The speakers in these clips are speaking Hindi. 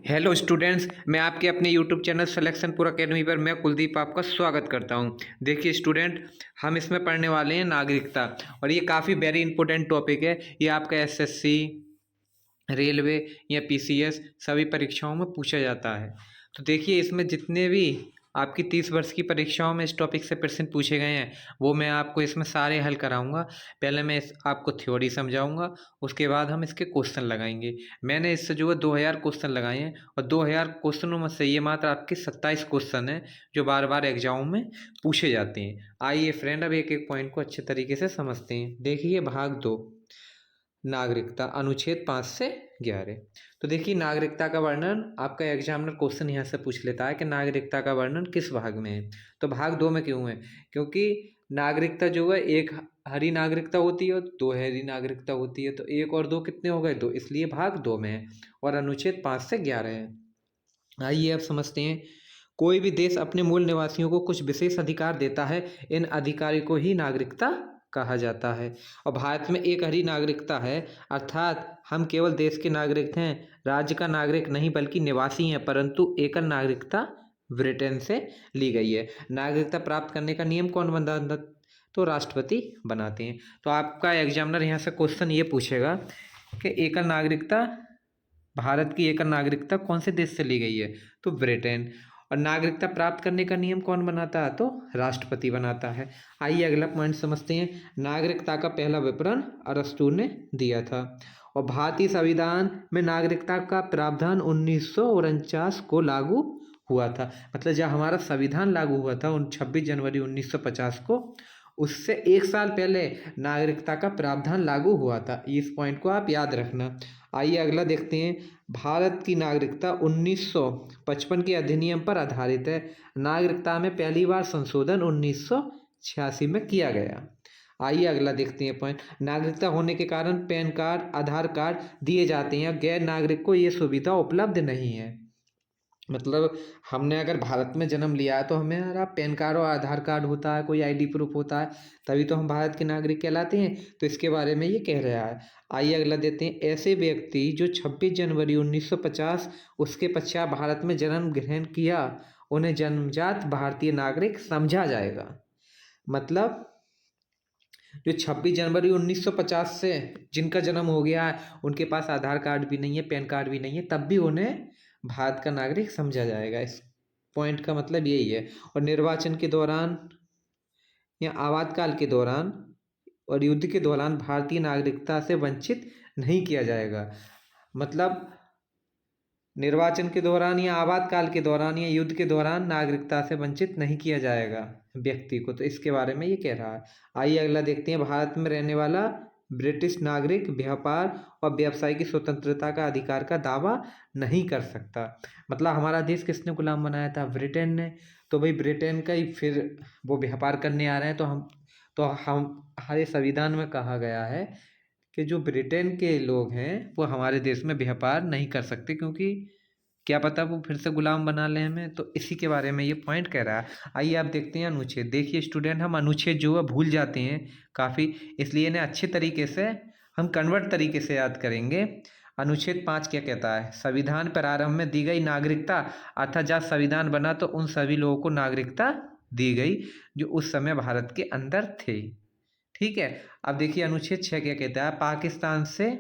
हेलो स्टूडेंट्स, मैं आपके अपने यूट्यूब चैनल सिलेक्शन पूरा अकेडमी पर मैं कुलदीप आपका स्वागत करता हूं। देखिए स्टूडेंट, हम इसमें पढ़ने वाले हैं नागरिकता, और ये काफ़ी वेरी इंपॉर्टेंट टॉपिक है। ये आपका एसएससी, रेलवे या पीसीएस सभी परीक्षाओं में पूछा जाता है। तो देखिए, इसमें जितने भी आपकी 30 वर्ष की परीक्षाओं में इस टॉपिक से प्रश्न पूछे गए हैं वो मैं आपको इसमें सारे हल कराऊंगा। पहले मैं आपको थ्योरी समझाऊंगा, उसके बाद हम इसके क्वेश्चन लगाएंगे। मैंने इससे जो है 2000 क्वेश्चन लगाए हैं, और 2000 क्वेश्चनों में से ये मात्र आपके 27 क्वेश्चन हैं जो बार बार एग्जाम में पूछे जाते हैं। आइए फ्रेंड, अब एक एक पॉइंट को अच्छे तरीके से समझते हैं। देखिए भाग 2, नागरिकता, अनुच्छेद 5 से 11। तो देखिए, नागरिकता का वर्णन आपका एग्जामिनर क्वेश्चन यहाँ से पूछ लेता है कि नागरिकता का वर्णन किस भाग में है। तो भाग 2 में क्यों है? क्योंकि नागरिकता जो है, एक हरी नागरिकता होती है और दो हरी नागरिकता होती है। तो एक और दो कितने हो गए? दो, इसलिए भाग 2 में है। और अनुच्छेद 5 से 11 है। आइए अब समझते हैं। कोई भी देश अपने मूल निवासियों को कुछ विशेष अधिकार देता है, इन अधिकारों को ही नागरिकता कहा जाता है। और भारत में एक हरी नागरिकता है, अर्थात हम केवल देश के नागरिक हैं, राज्य का नागरिक नहीं बल्कि निवासी हैं। परंतु एकल नागरिकता ब्रिटेन से ली गई है। नागरिकता प्राप्त करने का नियम कौन बनाता? तो राष्ट्रपति बनाते हैं। तो आपका एग्जामिनर यहाँ से क्वेश्चन ये पूछेगा कि एकल नागरिकता, भारत की एकल नागरिकता कौन से देश से ली गई है? तो ब्रिटेन। और नागरिकता प्राप्त करने का नियम कौन बनाता है? तो राष्ट्रपति बनाता है। आइए अगला पॉइंट समझते हैं। नागरिकता का पहला विवरण अरस्तू ने दिया था। और भारतीय संविधान में नागरिकता का प्रावधान 1949 को लागू हुआ था। मतलब जब हमारा संविधान लागू हुआ था 26 जनवरी 1950 को, उससे एक साल पहले नागरिकता का प्रावधान लागू हुआ था। इस पॉइंट को आप याद रखना। आइए अगला देखते हैं। भारत की नागरिकता 1955 के अधिनियम पर आधारित है। नागरिकता में पहली बार संशोधन 1986 में किया गया। आइए अगला देखते हैं पॉइंट। नागरिकता होने के कारण पैन कार्ड, आधार कार्ड दिए जाते हैं, गैर नागरिक को ये सुविधा उपलब्ध नहीं है। मतलब हमने अगर भारत में जन्म लिया है तो हमें हमारा पैन कार्ड और आधार कार्ड होता है, कोई आईडी प्रूफ होता है, तभी तो हम भारत के नागरिक कहलाते हैं। तो इसके बारे में ये कह रहा है। आइए अगला देते हैं। ऐसे व्यक्ति जो 26 जनवरी 1950 उसके पश्चात भारत में जन्म ग्रहण किया, उन्हें जन्मजात भारतीय नागरिक समझा जाएगा। मतलब जो 26 जनवरी 1950 से जिनका जन्म हो गया है, उनके पास आधार कार्ड भी नहीं है, पैन कार्ड भी नहीं है, तब भी उन्हें भारत का नागरिक समझा जाएगा। इस पॉइंट का मतलब यही है। और निर्वाचन के दौरान या आपातकाल के दौरान और युद्ध के दौरान भारतीय नागरिकता से वंचित नहीं किया जाएगा। मतलब निर्वाचन के दौरान या आपातकाल के दौरान या युद्ध के दौरान नागरिकता से वंचित नहीं किया जाएगा व्यक्ति को। तो इसके बारे में ये कह रहा है। आइए अगला देखते हैं। भारत में रहने वाला ब्रिटिश नागरिक व्यापार और व्यवसाय की स्वतंत्रता का अधिकार का दावा नहीं कर सकता। मतलब हमारा देश किसने गुलाम बनाया था? ब्रिटेन ने। तो भाई ब्रिटेन का ही फिर वो व्यापार करने आ रहे हैं, तो हम हमारे संविधान में कहा गया है कि जो ब्रिटेन के लोग हैं वो हमारे देश में व्यापार नहीं कर सकते, क्योंकि क्या पता वो फिर से गुलाम बना ले हमें। तो इसी के बारे में ये पॉइंट कह रहा है। आइए आप देखते हैं अनुच्छेद। देखिए स्टूडेंट, हम अनुच्छेद जो है भूल जाते हैं काफ़ी, इसलिए इन्हें अच्छे तरीके से हम कन्वर्ट तरीके से याद करेंगे। अनुच्छेद 5 क्या कहता है? संविधान प्रारंभ में दी गई नागरिकता, अर्थात जब संविधान बना तो उन सभी लोगों को नागरिकता दी गई जो उस समय भारत के अंदर थे। ठीक है। अब देखिए अनुच्छेद 6 क्या कहता है? पाकिस्तान से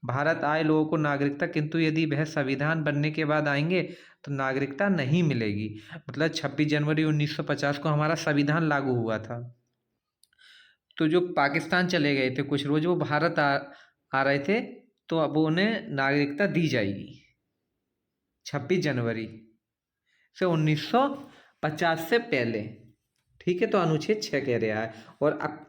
भारत आए लोगों को नागरिकता, किंतु यदि वह संविधान बनने के बाद आएंगे तो नागरिकता नहीं मिलेगी। मतलब 26 जनवरी 1950 को हमारा संविधान लागू हुआ था, तो जो पाकिस्तान चले गए थे कुछ रोज, वो भारत आ रहे थे, तो अब उन्हें नागरिकता दी जाएगी 26 जनवरी से 1950 से पहले। ठीक है। तो अनुच्छेद 6 कह रहा है। और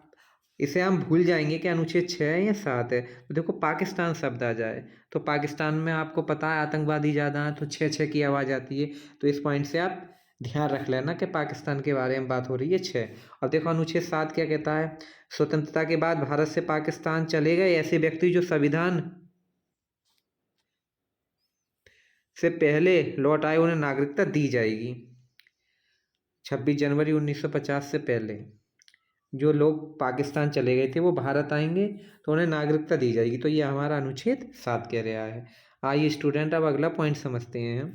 इसे हम भूल जाएंगे कि अनुच्छेद 6 है या 7 है। तो देखो पाकिस्तान शब्द आ जाए तो पाकिस्तान में आपको पता है आतंकवादी ज़्यादा है, तो 6 की आवाज़ आती है। तो इस पॉइंट से आप ध्यान रख लेना कि पाकिस्तान के बारे में बात हो रही है 6। और देखो अनुच्छेद 7 क्या कहता है? स्वतंत्रता के बाद भारत से पाकिस्तान चले गए ऐसे व्यक्ति जो संविधान से पहले लौट आए, उन्हें नागरिकता दी जाएगी। 26 जनवरी 1950 से पहले जो लोग पाकिस्तान चले गए थे वो भारत आएंगे तो उन्हें नागरिकता दी जाएगी। तो ये हमारा अनुच्छेद 7 कह रहा है। आइए स्टूडेंट अब अगला पॉइंट समझते हैं हम।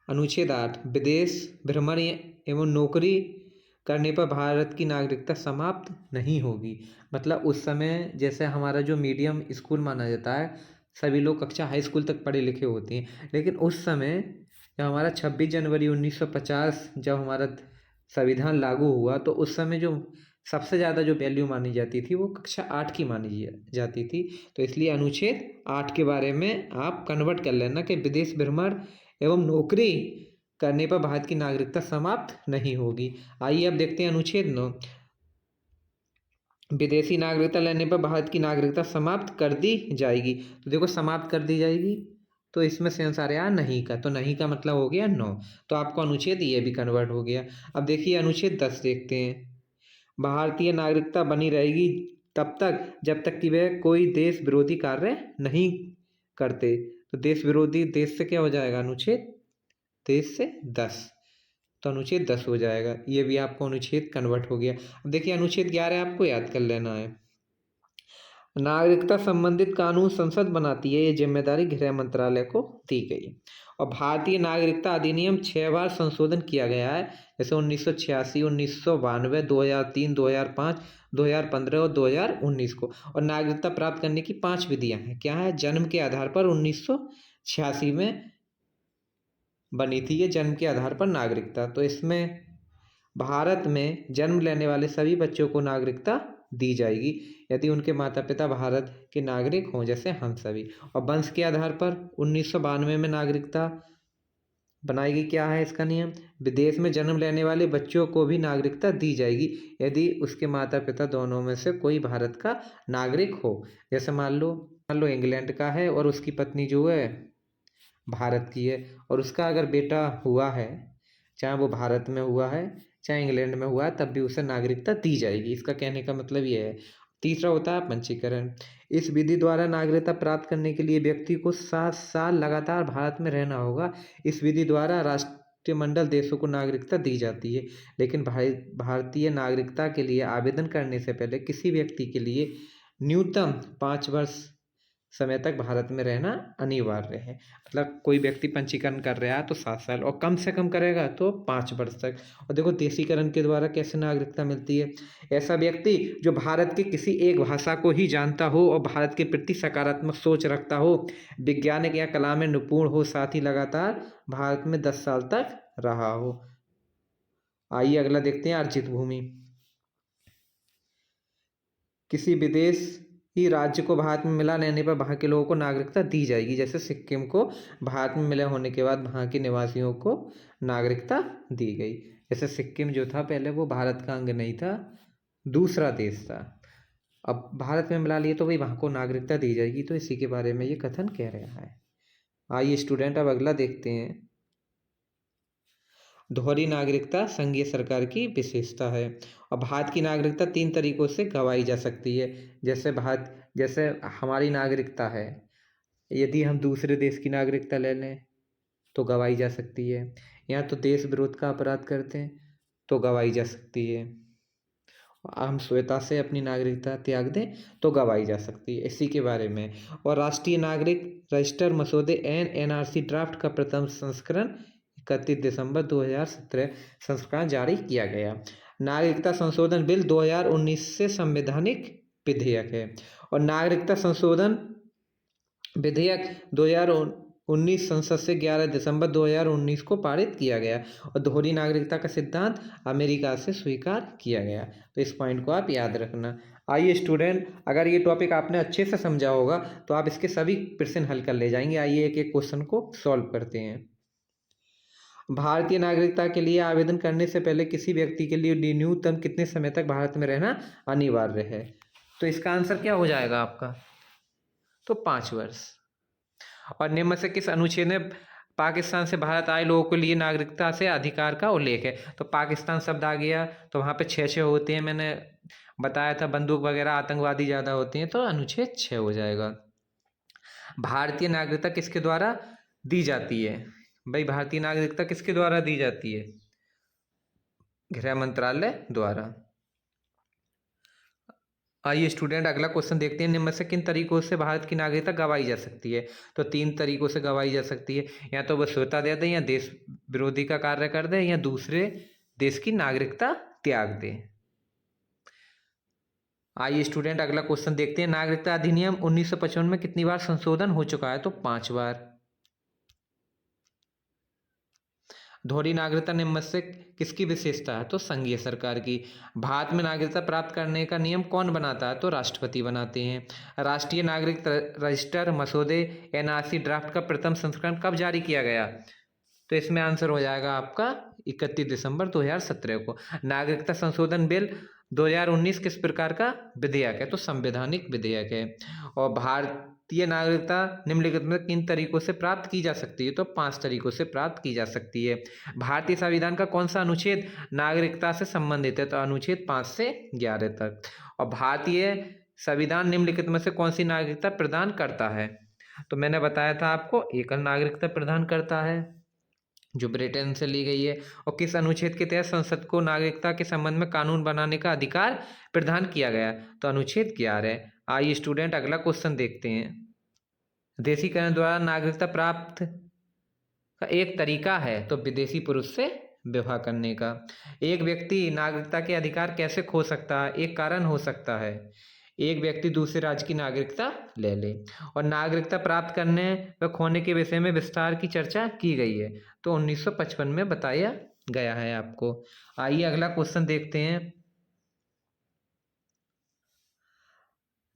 अनुच्छेद 8 विदेश भ्रमण एवं नौकरी करने पर भारत की नागरिकता समाप्त नहीं होगी। मतलब उस समय जैसे हमारा जो मीडियम स्कूल माना जाता है, सभी लोग कक्षा हाई स्कूल तक पढ़े लिखे होते हैं, लेकिन उस समय जब हमारा 26 जनवरी 1950 जब हमारा संविधान लागू हुआ, तो उस समय जो सबसे ज़्यादा जो वैल्यू मानी जाती थी वो कक्षा 8 की मानी जाती थी। तो इसलिए अनुच्छेद 8 के बारे में आप कन्वर्ट कर लेना कि विदेश भ्रमण एवं नौकरी करने पर भारत की नागरिकता समाप्त नहीं होगी। आइए अब देखते हैं अनुच्छेद 9 विदेशी नागरिकता लेने पर भारत की नागरिकता समाप्त कर दी जाएगी। तो देखो समाप्त कर दी जाएगी, तो इसमें सेंस आ रहा है नहीं का, तो नहीं का मतलब हो गया 9। तो आपको अनुच्छेद ये भी कन्वर्ट हो गया। अब देखिए अनुच्छेद 10 देखते हैं। भारतीय नागरिकता बनी रहेगी तब तक जब तक कि वह कोई देश विरोधी कार्य नहीं करते। तो देश विरोधी देश से क्या हो जाएगा अनुच्छेद 23 से 10, तो अनुच्छेद 10 हो जाएगा। ये भी आपको अनुच्छेद कन्वर्ट हो गया। अब देखिए अनुच्छेद 11 आपको याद कर लेना है। नागरिकता संबंधित कानून संसद बनाती है, ये जिम्मेदारी गृह मंत्रालय को दी गई। और भारतीय नागरिकता अधिनियम 6 बार संशोधन किया गया है, जैसे 1986, 1992, 2003, 2005, 2015 और 2019 को। और नागरिकता प्राप्त करने की 5 विधियां हैं। क्या है? जन्म के आधार पर 1986 में बनी थी ये, जन्म के आधार पर नागरिकता। तो इसमें भारत में जन्म लेने वाले सभी बच्चों को नागरिकता दी जाएगी यदि उनके माता पिता भारत के नागरिक हों, जैसे हम सभी। और वंश के आधार पर 1992 में नागरिकता बनाई गई। क्या है इसका नियम? विदेश में जन्म लेने वाले बच्चों को भी नागरिकता दी जाएगी यदि उसके माता पिता दोनों में से कोई भारत का नागरिक हो। जैसे मान लो इंग्लैंड का है और उसकी पत्नी जो है भारत की है, और उसका अगर बेटा हुआ है, चाहे वो भारत में हुआ है चाहे इंग्लैंड में हुआ है, तब भी उसे नागरिकता दी जाएगी। इसका कहने का मतलब ये है। तीसरा होता है पंजीकरण। इस विधि द्वारा नागरिकता प्राप्त करने के लिए व्यक्ति को 7 साल लगातार भारत में रहना होगा। इस विधि द्वारा राष्ट्रमंडल देशों को नागरिकता दी जाती है, लेकिन भारतीय नागरिकता के लिए आवेदन करने से पहले किसी व्यक्ति के लिए न्यूनतम 5 वर्ष समय तक भारत में रहना अनिवार्य है। मतलब कोई व्यक्ति पंजीकरण कर रहा है तो 7 साल, और कम से कम करेगा तो 5 वर्ष तक। और देखो देशीकरण के द्वारा कैसे नागरिकता मिलती है। ऐसा व्यक्ति जो भारत की किसी एक भाषा को ही जानता हो और भारत के प्रति सकारात्मक सोच रखता हो, वैज्ञानिक या कला में निपुण हो, साथ ही लगातार भारत में 10 साल तक रहा हो। आइए अगला देखते हैं अर्जित भूमि। किसी विदेशी राज्य को भारत में मिला लेने पर वहाँ के लोगों को नागरिकता दी जाएगी। जैसे सिक्किम को भारत में मिले होने के बाद वहाँ के निवासियों को नागरिकता दी गई। जैसे सिक्किम जो था पहले वो भारत का अंग नहीं था, दूसरा देश था। अब भारत में मिला लिए तो भाई वहाँ को नागरिकता दी जाएगी। तो इसी के बारे में ये कथन कह रहा है। आइए स्टूडेंट अब अगला देखते हैं। दोहरी नागरिकता संघीय सरकार की विशेषता है। और भारत की नागरिकता 3 तरीकों से गंवाई जा सकती है। जैसे हमारी नागरिकता है, यदि हम दूसरे देश की नागरिकता ले लें तो गंवाई जा सकती है, या तो देश विरोध का अपराध करते हैं तो गंवाई जा सकती है, हम स्वेच्छा से अपनी नागरिकता त्याग दें तो गंवाई जा सकती है। इसी के बारे में। और राष्ट्रीय नागरिक रजिस्टर मसौदे NRC ड्राफ्ट का प्रथम संस्करण 31 दिसंबर 2017 संस्करण जारी किया गया। नागरिकता संशोधन बिल 2019 से संवैधानिक विधेयक है। और नागरिकता संशोधन विधेयक 2019 संसद से 11 दिसंबर 2019 को पारित किया गया। और दोहरी नागरिकता का सिद्धांत अमेरिका से स्वीकार किया गया। तो इस पॉइंट को आप याद रखना। आइए स्टूडेंट, अगर ये टॉपिक आपने अच्छे से समझा होगा तो आप इसके सभी प्रश्न हल कर ले जाएंगे। आइए एक एक क्वेश्चन को सॉल्व करते हैं। भारतीय नागरिकता के लिए आवेदन करने से पहले किसी व्यक्ति के लिए न्यूनतम कितने समय तक भारत में रहना अनिवार्य है? तो इसका आंसर क्या हो जाएगा आपका? तो 5 वर्ष। और निम्न से किस अनुच्छेद में पाकिस्तान से भारत आए लोगों के लिए नागरिकता से अधिकार का उल्लेख है? तो पाकिस्तान शब्द आ गया, तो वहाँ पे 6 होते हैं। मैंने बताया था बंदूक वगैरह आतंकवादी ज़्यादा होते हैं, तो अनुच्छेद 6 हो जाएगा। भारतीय नागरिकता किसके द्वारा दी जाती है? भाई भारतीय नागरिकता किसके द्वारा दी जाती है? गृह मंत्रालय द्वारा। आइए स्टूडेंट अगला क्वेश्चन देखते हैं, निम्न में से किन तरीकों से भारत की नागरिकता गवाई जा सकती है। तो 3 तरीकों से गवाई जा सकती है, या तो वह स्वतः दे दे, या देश विरोधी का कार्य कर दे, या दूसरे देश की नागरिकता त्याग दे। आइए स्टूडेंट अगला क्वेश्चन देखते हैं, नागरिकता अधिनियम 1955 में कितनी बार संशोधन हो चुका है। तो 5 बार। दोहरी नागरिकता निम्न में से किसकी विशेषता है। तो संघीय सरकार की। भारत में नागरिकता प्राप्त करने का नियम कौन बनाता है। तो राष्ट्रपति बनाते हैं। राष्ट्रीय नागरिक रजिस्टर मसौदे एनआरसी ड्राफ्ट का प्रथम संस्करण कब जारी किया गया। तो इसमें आंसर हो जाएगा आपका 31 दिसंबर 2017 को। नागरिकता संशोधन बिल 2019 किस प्रकार का विधेयक है। तो संवैधानिक विधेयक है। और भारतीय नागरिकता निम्नलिखित में किन तरीकों से प्राप्त की जा सकती है। तो 5 तरीकों से प्राप्त की जा सकती है। भारतीय संविधान का कौन सा अनुच्छेद नागरिकता से संबंधित है। तो अनुच्छेद 5 से 11 तक। और भारतीय संविधान निम्नलिखित में से कौन सी नागरिकता प्रदान करता है। तो मैंने बताया था आपको, एकल नागरिकता प्रदान करता है जो ब्रिटेन से ली गई है। और किस अनुच्छेद के तहत संसद को नागरिकता के संबंध में कानून बनाने का अधिकार प्रदान किया गया। तो अनुच्छेद 11। आइए स्टूडेंट अगला क्वेश्चन देखते हैं, देशीकरण द्वारा नागरिकता प्राप्त का एक तरीका है। तो विदेशी पुरुष से विवाह करने का। एक व्यक्ति नागरिकता के अधिकार कैसे खो सकता है। एक कारण हो सकता है एक व्यक्ति दूसरे राज्य की नागरिकता ले ले। और नागरिकता प्राप्त करने व खोने के विषय में विस्तार की चर्चा की गई है। तो 1955 में बताया गया है आपको। आइए अगला क्वेश्चन देखते हैं,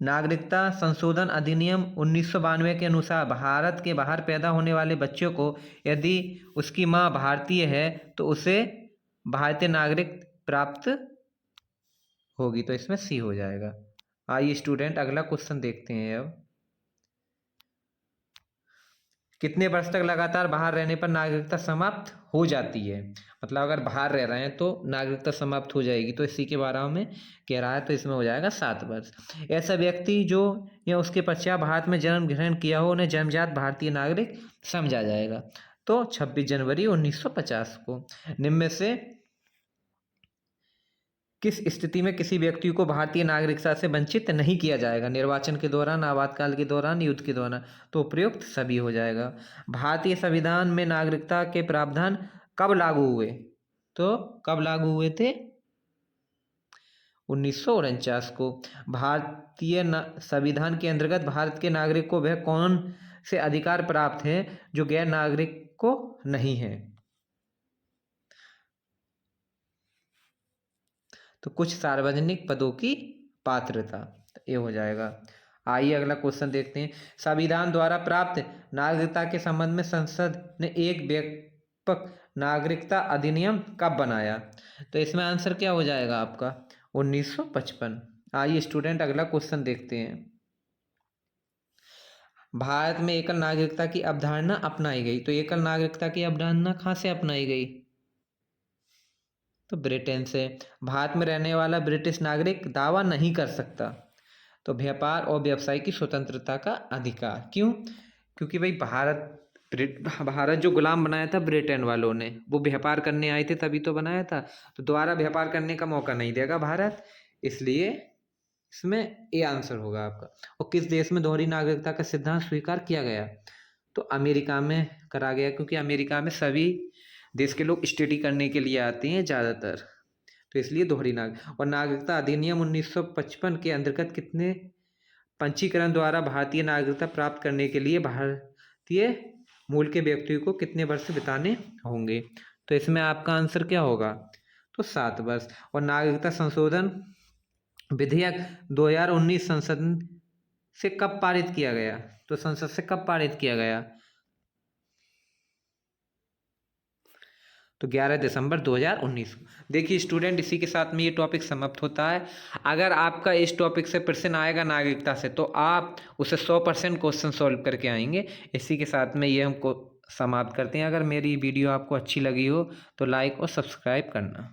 नागरिकता संशोधन अधिनियम 1992 के अनुसार भारत के बाहर पैदा होने वाले बच्चों को यदि उसकी माँ भारतीय है तो उसे भारतीय नागरिक प्राप्त होगी। तो इसमें सी हो जाएगा। आइए स्टूडेंट अगला क्वेश्चन देखते हैं, अब कितने वर्ष तक लगातार बाहर रहने पर नागरिकता समाप्त हो जाती है। मतलब अगर बाहर रह रहे हैं तो नागरिकता समाप्त हो जाएगी। तो इसी के बारे में कह रहा है, तो इसमें हो जाएगा 7 वर्ष। ऐसा व्यक्ति जो या उसके पश्चात भारत में जन्म ग्रहण किया हो उन्हें जन्मजात भारतीय नागरिक समझा जाएगा। तो 26 जनवरी 1950 को। निम्न में से किस स्थिति में किसी व्यक्ति को भारतीय नागरिकता से वंचित नहीं किया जाएगा। निर्वाचन के दौरान, आपातकाल के दौरान, युद्ध के दौरान। तो उपयुक्त सभी हो जाएगा। भारतीय संविधान में नागरिकता के प्रावधान कब लागू हुए। तो कब लागू हुए थे। 1949 को। भारतीय संविधान के अंतर्गत भारत के नागरिक को वह कौन से अधिकार प्राप्त है जो गैर नागरिक को नहीं है। तो कुछ सार्वजनिक पदों की पात्रता, ये हो जाएगा। आइए अगला क्वेश्चन देखते हैं, संविधान द्वारा प्राप्त नागरिकता के संबंध में संसद ने एक व्यापक नागरिकता अधिनियम कब बनाया। तो इसमें आंसर क्या हो जाएगा आपका 1955। आइए स्टूडेंट अगला क्वेश्चन देखते हैं, भारत में एकल नागरिकता की अवधारणा अपनाई गई। तो एकल नागरिकता की अवधारणा कहाँ से अपनाई गई। तो ब्रिटेन से। भारत में रहने वाला ब्रिटिश नागरिक दावा नहीं कर सकता। तो व्यापार और व्यवसाय की स्वतंत्रता का अधिकार। क्यों। क्योंकि भाई भारत जो गुलाम बनाया था ब्रिटेन वालों ने, वो व्यापार करने आए थे तभी तो बनाया था। तो दोबारा व्यापार करने का मौका नहीं देगा भारत, इसलिए इसमें ये आंसर होगा आपका। और किस देश में दोहरी नागरिकता का सिद्धांत स्वीकार किया गया। तो अमेरिका में करा गया, क्योंकि अमेरिका में सभी देश के लोग स्टडी करने के लिए आते हैं ज़्यादातर, तो इसलिए दोहरी और नागरिकता अधिनियम 1955 के अंतर्गत कितने पंजीकरण द्वारा भारतीय नागरिकता प्राप्त करने के लिए भारतीय मूल के व्यक्ति को कितने वर्ष बिताने होंगे। तो इसमें आपका आंसर क्या होगा। तो 7 वर्ष। और नागरिकता संशोधन विधेयक 2019 संसद से कब पारित किया गया। तो संसद से कब पारित किया गया। तो 11 दिसंबर 2019। देखिए स्टूडेंट, इसी के साथ में ये टॉपिक समाप्त होता है। अगर आपका इस टॉपिक से प्रश्न आएगा नागरिकता से, तो आप उसे 100% क्वेश्चन सॉल्व करके आएंगे। इसी के साथ में ये हमको समाप्त करते हैं। अगर मेरी वीडियो आपको अच्छी लगी हो तो लाइक और सब्सक्राइब करना।